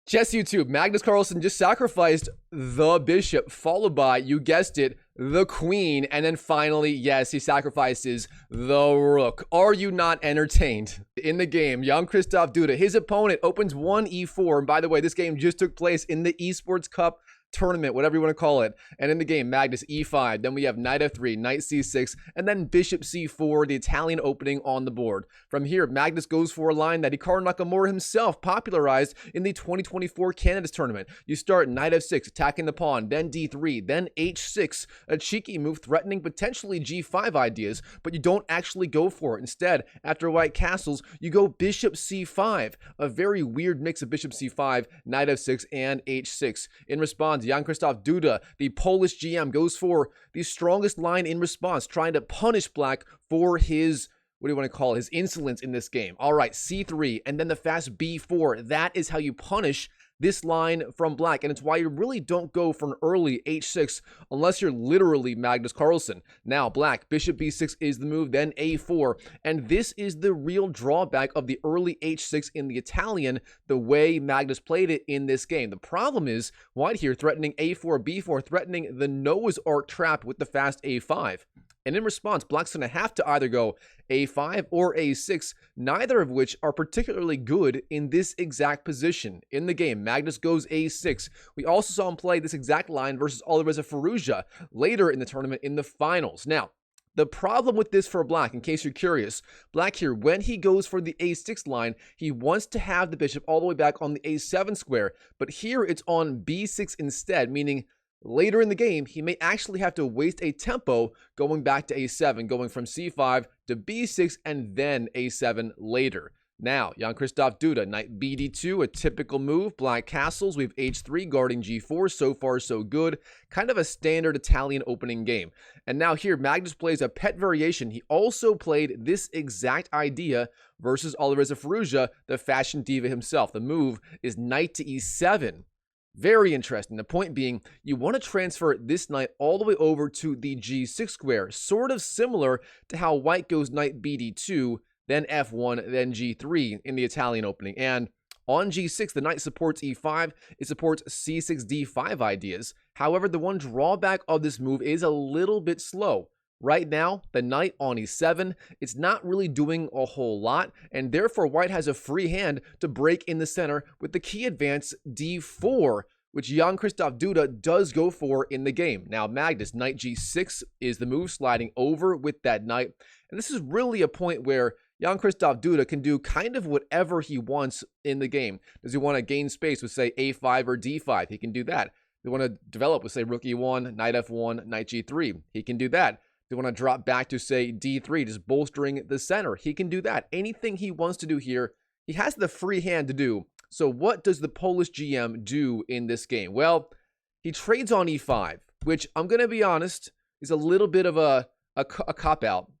Chess YouTube, Magnus Carlsen just sacrificed the bishop, followed by, you guessed it, the queen, and then finally, yes, he sacrifices the rook. Are you not entertained? In the game, Jan-Krzysztof Duda, his opponent opens one e4, and by the way, this game just took place in the Esports Cup Tournament, whatever you want to call it. And in the game, Magnus e5, then we have knight f3, knight c6, and then bishop c4, the Italian opening on the board. From here, Magnus goes for a line that Hikaru Nakamura himself popularized in the 2024 Canada's tournament. You start knight f6, attacking the pawn, then d3, then h6, a cheeky move threatening potentially g5 ideas, but you don't actually go for it. Instead, after white castles, you go bishop c5, a very weird mix of bishop c5, knight f6, and h6. In response, Jan-Krzysztof Duda, the Polish GM, goes for the strongest line in response, trying to punish black for his, what do you want to call it, his insolence in this game. All right, c3, and then the fast b4. That is how you punish this line from black, and it's why you really don't go for an early h6 unless you're literally Magnus Carlsen. Now, black, bishop b6 is the move, then a4, and this is the real drawback of the early h6 in the Italian, the way Magnus played it in this game. The problem is, white here threatening a4, b4, threatening the Noah's Ark trap with the fast a5. And in response, black's going to have to either go a5 or a6, neither of which are particularly good in this exact position. In the game, Magnus goes a6. We also saw him play this exact line versus Alireza Firouzja later in the tournament in the finals. Now, the problem with this for black, in case you're curious, black here, when he goes for the a6 line, he wants to have the bishop all the way back on the a7 square, but here it's on b6 instead, meaning later in the game, he may actually have to waste a tempo going back to a7, going from c5 to b6 and then a7 later. Now, Jan-Krzysztof Duda, knight bd2, a typical move. Black castles, we have h3 guarding g4. So far, so good. Kind of a standard Italian opening game. And now here, Magnus plays a pet variation. He also played this exact idea versus Alireza Firouzja, the fashion diva himself. The move is knight to e7. Very interesting. The point being, you want to transfer this knight all the way over to the g6 square, sort of similar to how white goes knight bd2, then f1, then g3 in the Italian opening. And on g6, the knight supports e5. It supports c6, d5 ideas. However, the one drawback of this move is a little bit slow. Right now, the knight on e7, it's not really doing a whole lot, and therefore white has a free hand to break in the center with the key advance d4, which Jan-Krzysztof Duda does go for in the game. Now, Magnus, knight g6 is the move, sliding over with that knight, and this is really a point where Jan-Krzysztof Duda can do kind of whatever he wants in the game. Does he want to gain space with, say, a5 or d5? He can do that. They want to develop with, say, rook e1, knight f1, knight g3. He can do that. They want to drop back to, say, d3, just bolstering the center. He can do that. Anything he wants to do here, he has the free hand to do. So what does the Polish GM do in this game? Well, he trades on e5, which I'm going to be honest, is a little bit of a cop-out.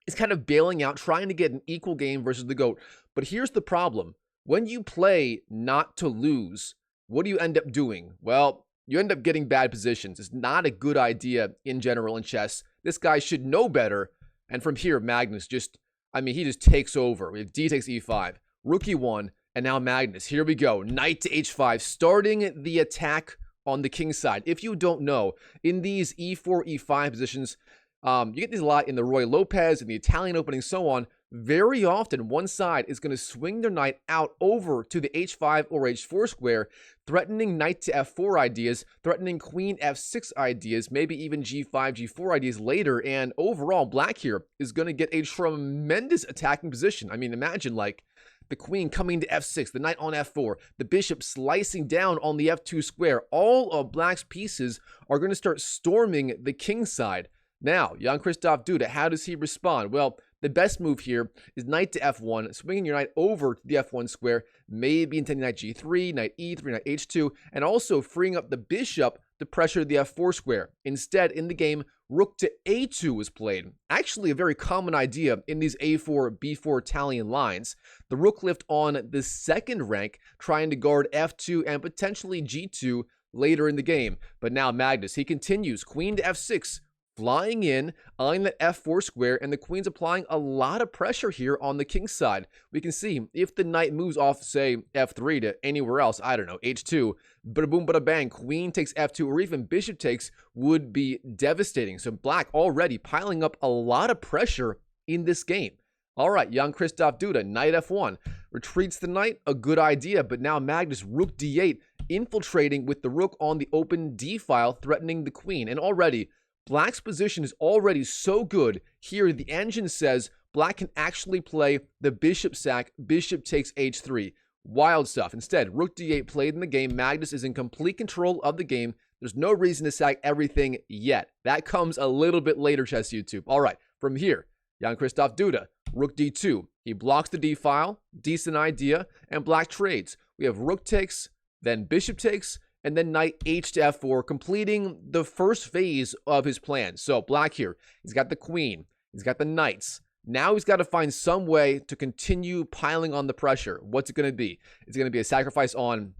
He's kind of bailing out, trying to get an equal game versus the GOAT. But here's the problem. When you play not to lose, what do you end up doing? Well, you end up getting bad positions. It's not a good idea in general in chess. This guy should know better. And from here, Magnus just, he just takes over. We have d takes e5, rook e1, and now Magnus. Here we go. Knight to h5, starting the attack on the king side. If you don't know, in these e4, e5 positions, you get these a lot in the Roy Lopez, in the Italian opening, so on. Very often, one side is going to swing their knight out over to the h5 or h4 square, threatening knight to f4 ideas, threatening queen f6 ideas, maybe even g5, g4 ideas later. And overall, black here is going to get a tremendous attacking position. Imagine, like, the queen coming to f6, the knight on f4, the bishop slicing down on the f2 square. All of black's pieces are going to start storming the king side. Now, Jan-Krzysztof Duda, how does he respond? Well, the best move here is knight to f1, swinging your knight over to the f1 square, maybe intending knight g3, knight e3, knight h2, and also freeing up the bishop to pressure the f4 square. Instead, in the game, rook to a2 was played. Actually, a very common idea in these a4, b4 Italian lines. The rook lift on the second rank, trying to guard f2 and potentially g2 later in the game. But now Magnus, he continues, queen to f6, flying in, eyeing that f4 square, and the queen's applying a lot of pressure here on the king's side. We can see if the knight moves off, say, f3 to anywhere else, I don't know, h2, bada boom, bada bang, queen takes f2, or even bishop takes would be devastating. So black already piling up a lot of pressure in this game. All right, Jan-Krzysztof Duda, knight f1, retreats the knight, a good idea, but now Magnus, rook d8, infiltrating with the rook on the open d file, threatening the queen. And already, black's position is already so good. Here, the engine says black can actually play the bishop sack, bishop takes h3. Wild stuff. Instead, rook d8 played in the game. Magnus is in complete control of the game. There's no reason to sack everything yet. That comes a little bit later, Chess YouTube. All right, from here, Jan-Krzysztof Duda, rook d2. He blocks the d file, decent idea, and black trades. We have rook takes, then bishop takes, and then knight h to f4, completing the first phase of his plan. So black here, he's got the queen, he's got the knights. Now he's got to find some way to continue piling on the pressure. What's it going to be? Is it going to be a sacrifice on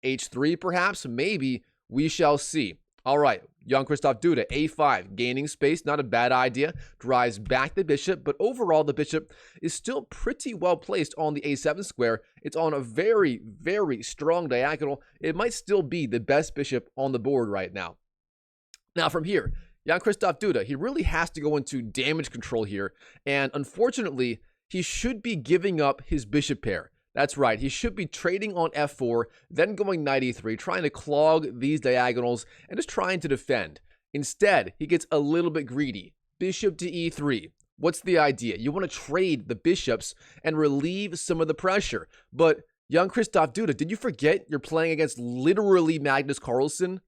h3 perhaps? Maybe. We shall see. All right, Jan-Krzysztof Duda, a5, gaining space, not a bad idea, drives back the bishop, but overall the bishop is still pretty well placed on the a7 square. It's on a very, very strong diagonal. It might still be the best bishop on the board right now. Now from here, Jan-Krzysztof Duda, he really has to go into damage control here, and unfortunately, he should be giving up his bishop pair. That's right, he should be trading on f4, then going knight e3, trying to clog these diagonals and just trying to defend. Instead, he gets a little bit greedy. Bishop to e3. What's the idea? You want to trade the bishops and relieve some of the pressure. But Jan-Krzysztof Duda, did you forget you're playing against literally Magnus Carlsen?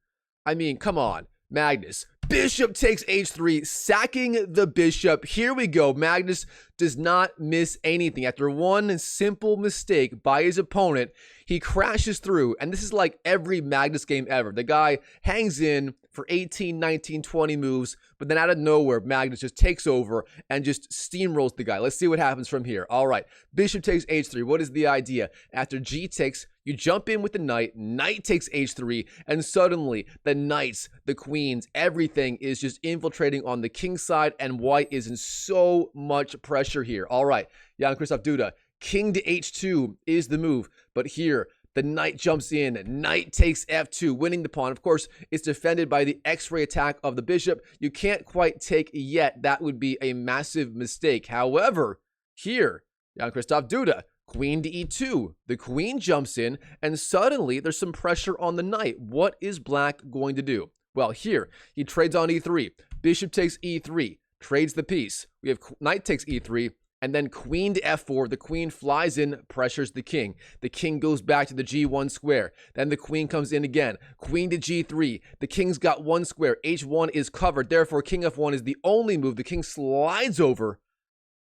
I mean, come on, Magnus. Bishop takes h3, sacking the bishop. Here we go. Magnus does not miss anything. After one simple mistake by his opponent, he crashes through. And this is like every Magnus game ever. The guy hangs in for 18, 19, 20 moves, but then out of nowhere, Magnus just takes over and just steamrolls the guy. Let's see what happens from here. All right, bishop takes h3. What is the idea? After g takes, you jump in with the knight, knight takes h3, and suddenly the knights, the queens, everything is just infiltrating on the king's side, and white is in so much pressure here. All right, Jan-Krzysztof Duda, king to h2 is the move, but here, the knight jumps in, knight takes f2, winning the pawn. Of course, it's defended by the x-ray attack of the bishop. You can't quite take yet. That would be a massive mistake. However, here, Jan-Krzysztof Duda, queen to e2. The queen jumps in, and suddenly there's some pressure on the knight. What is black going to do? Well, here, he trades on e3. Bishop takes e3, trades the piece. We have knight takes e3, and then queen to f4. The queen flies in, pressures the king. The king goes back to the g1 square. Then the queen comes in again. Queen to g3. The king's got one square. h1 is covered. Therefore, king f1 is the only move. The king slides over.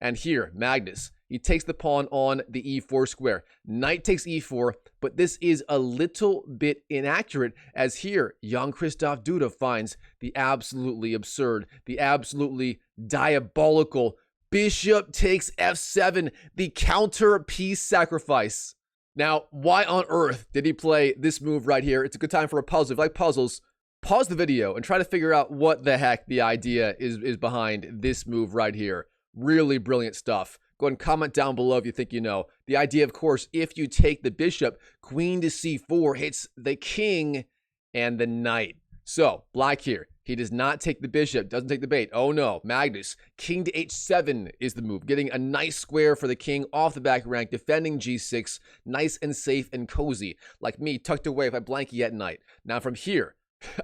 And here, Magnus, he takes the pawn on the e4 square. Knight takes e4, but this is a little bit inaccurate, as here, Jan-Krzysztof Duda finds the absolutely absurd, the absolutely diabolical bishop takes f7, the counter piece sacrifice. Now, why on earth did he play this move right here? It's a good time for a puzzle. If you like puzzles, pause the video and try to figure out what the heck the idea is behind this move right here. Really brilliant stuff. Go ahead and comment down below if you think you know. The idea, of course, if you take the bishop, queen to c4 hits the king and the knight. So, black here. He does not take the bishop, doesn't take the bait. Oh no, Magnus. King to h7 is the move. Getting a nice square for the king off the back rank, defending g6. Nice and safe and cozy. Like me, tucked away if I blanky at night. Now from here,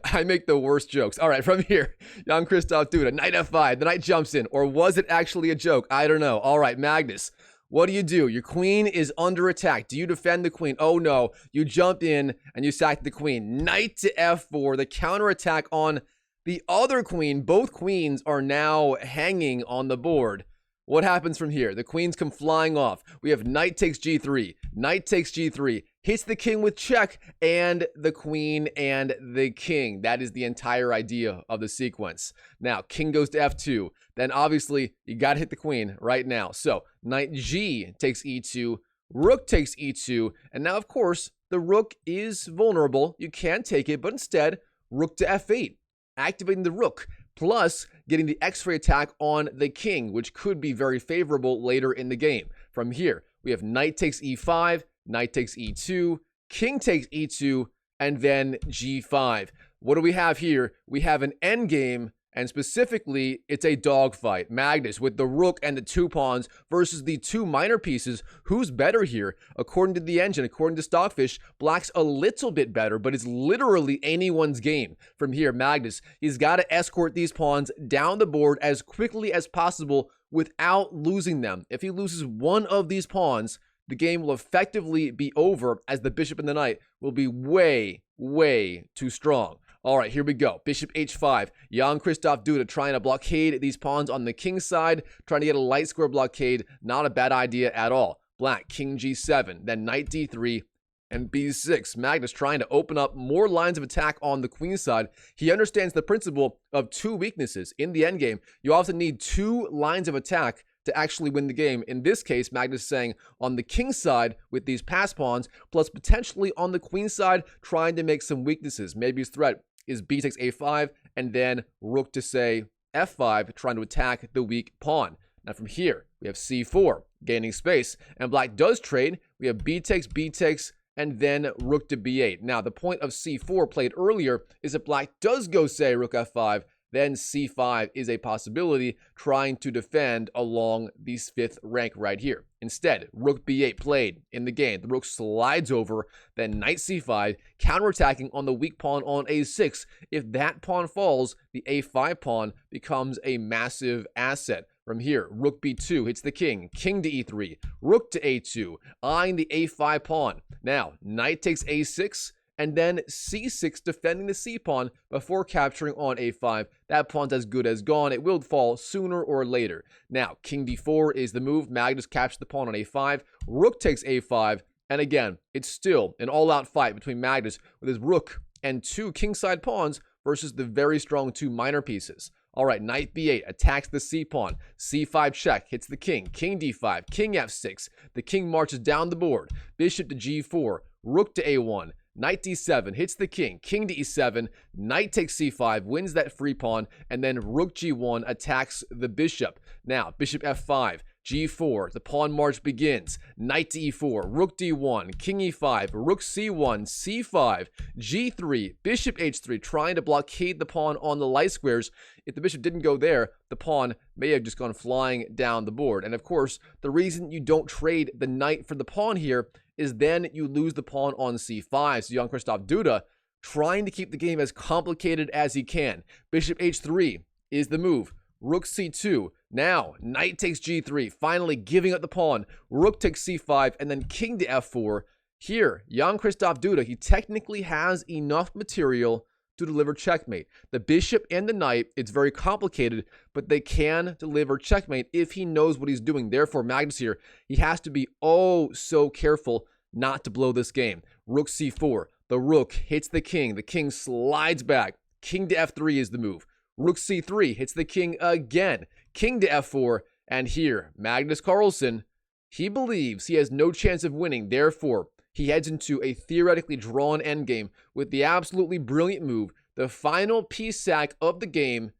I make the worst jokes. All right, from here, Jan-Krzysztof Duda, knight f5. The knight jumps in. Or was it actually a joke? I don't know. All right, Magnus. What do? Your queen is under attack. Do you defend the queen? Oh no. You jump in and you sack the queen. Knight to f4. The counterattack on the other queen. Both queens are now hanging on the board. What happens from here? The queens come flying off. We have knight takes g3. Knight takes g3. Hits the king with check, and the queen and the king. That is the entire idea of the sequence. Now, king goes to f2. Then obviously, you got to hit the queen right now. So, knight g takes e2. Rook takes e2. And now, of course, the rook is vulnerable. You can take it, but instead, rook to f8. Activating the rook. plus getting the X-ray attack on the king, which could be very favorable later in the game. From here, we have knight takes e5, knight takes e2, king takes e2, and then g5. What do we have here? We have an endgame, and specifically, it's a dogfight. Magnus with the rook and the 2 pawns versus the 2 minor pieces. Who's better here? According to the engine, according to Stockfish, Black's a little bit better, but it's literally anyone's game. From here, Magnus, he's got to escort these pawns down the board as quickly as possible without losing them. If he loses one of these pawns, the game will effectively be over, as the bishop and the knight will be way, way too strong. All right, here we go. Bishop h5. Jan-Krzysztof Duda trying to blockade these pawns on the king side, trying to get a light square blockade. Not a bad idea at all. Black, king g7, then knight d3, and b6. Magnus trying to open up more lines of attack on the queen side. He understands the principle of 2 weaknesses. In the endgame, you often need 2 lines of attack to actually win the game. In this case, Magnus is saying on the king side with these pass pawns, plus potentially on the queen side, trying to make some weaknesses. Maybe his threat is b takes a5, and then rook to, say, f5, trying to attack the weak pawn. Now from here, we have c4, gaining space, and Black does trade. We have b takes, and then rook to b8. Now, the point of c4 played earlier is that Black does go, say, rook f5, then c5 is a possibility, trying to defend along the 5th rank right here. Instead, rook b8 played in the game. The rook slides over, then knight c5, counterattacking on the weak pawn on a6. If that pawn falls, the a5 pawn becomes a massive asset. From here, rook b2 hits the king, king to e3, rook to a2, eyeing the a5 pawn. Now, knight takes a6, and then c6, defending the c pawn before capturing on a5. That pawn's as good as gone. It will fall sooner or later. Now, king d4 is the move. Magnus captures the pawn on a5. Rook takes a5. And again, it's still an all-out fight between Magnus with his rook and 2 kingside pawns versus the very strong 2 minor pieces. All right, knight b8 attacks the c pawn. c5 check, hits the king. King d5, king f6. The king marches down the board. Bishop to g4, rook to a1. Knight d7 hits the king, king to e7, knight takes c5, wins that free pawn, and then rook g1 attacks the bishop. Now, bishop f5, g4, the pawn march begins. Knight to e4, rook d1, king e5, rook c1, c5, g3, bishop h3, trying to blockade the pawn on the light squares. If the bishop didn't go there, the pawn may have just gone flying down the board. And of course, the reason you don't trade the knight for the pawn here is then you lose the pawn on c5. So Jan-Krzysztof Duda trying to keep the game as complicated as he can. Bishop h3 is the move. Rook c2. Now, knight takes g3, finally giving up the pawn. Rook takes c5, and then king to f4. Here, Jan-Krzysztof Duda, he technically has enough material to deliver checkmate. The bishop and the knight, it's very complicated, but they can deliver checkmate if he knows what he's doing. Therefore, Magnus here, he has to be oh so careful not to blow this game. Rook c4, the rook hits the king slides back. King to f3 is the move. Rook c3 hits the king again. King to f4, and here, Magnus Carlsen, he believes he has no chance of winning. Therefore, he heads into a theoretically drawn endgame with the absolutely brilliant move, the final piece sack of the game.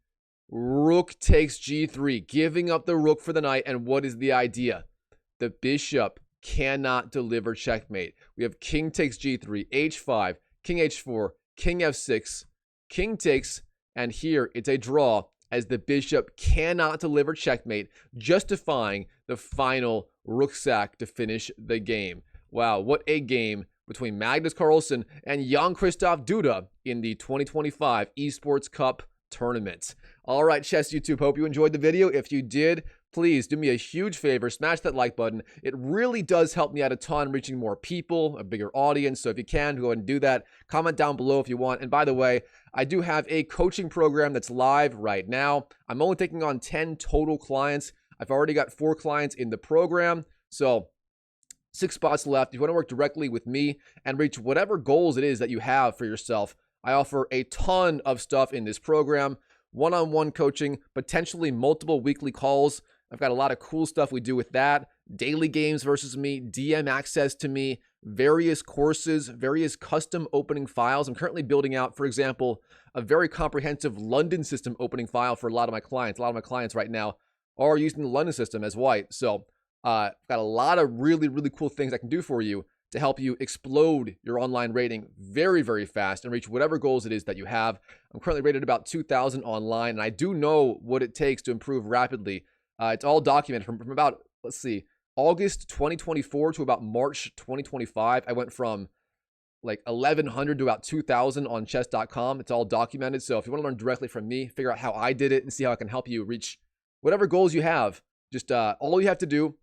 Rook takes g3, giving up the rook for the knight. And what is the idea? The bishop cannot deliver checkmate. We have king takes g3, h5, king h4, king f6, king takes, and here it's a draw as the bishop cannot deliver checkmate, justifying the final rook sack to finish the game. Wow, what a game between Magnus Carlsen and Jan-Krzysztof Duda in the 2025 Esports Cup Tournament. All right, Chess YouTube, hope you enjoyed the video. If you did, please do me a huge favor, smash that like button. It really does help me out a ton, reaching more people, a bigger audience. So if you can, go ahead and do that. Comment down below if you want. And by the way, I do have a coaching program that's live right now. I'm only taking on 10 total clients. I've already got 4 clients in the program. So 6 spots left. If you want to work directly with me and reach whatever goals it is that you have for yourself, I offer a ton of stuff in this program. One-on-one coaching, potentially multiple weekly calls. I've got a lot of cool stuff we do with that. Daily games versus me, DM access to me, various courses, various custom opening files. I'm currently building out, for example, a very comprehensive London system opening file for a lot of my clients. A lot of my clients right now are using the London system as white. So I've got a lot of really, really cool things I can do for you to help you explode your online rating very, very fast and reach whatever goals it is that you have. I'm currently rated about 2,000 online, and I do know what it takes to improve rapidly. It's all documented from about, let's see, August 2024 to about March 2025. I went from like 1,100 to about 2,000 on chess.com. It's all documented. So if you want to learn directly from me, figure out how I did it and see how I can help you reach whatever goals you have, just all you have to do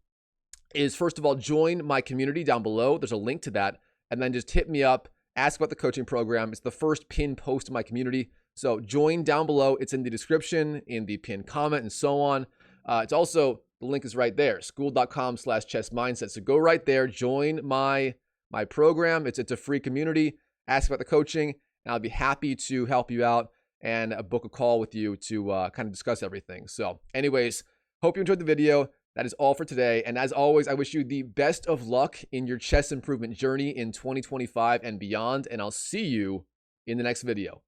is, first of all, join my community down below. There's a link to that. And then just hit me up, ask about the coaching program. It's the first pinned post in my community. So join down below. It's in the description, in the pinned comment, and so on. It's also, the link is right there, school.com/chessmindset. So go right there, join my program. It's a free community. Ask about the coaching, and I'll be happy to help you out and book a call with you to kind of discuss everything. So anyways, hope you enjoyed the video. That is all for today. And as always, I wish you the best of luck in your chess improvement journey in 2025 and beyond. And I'll see you in the next video.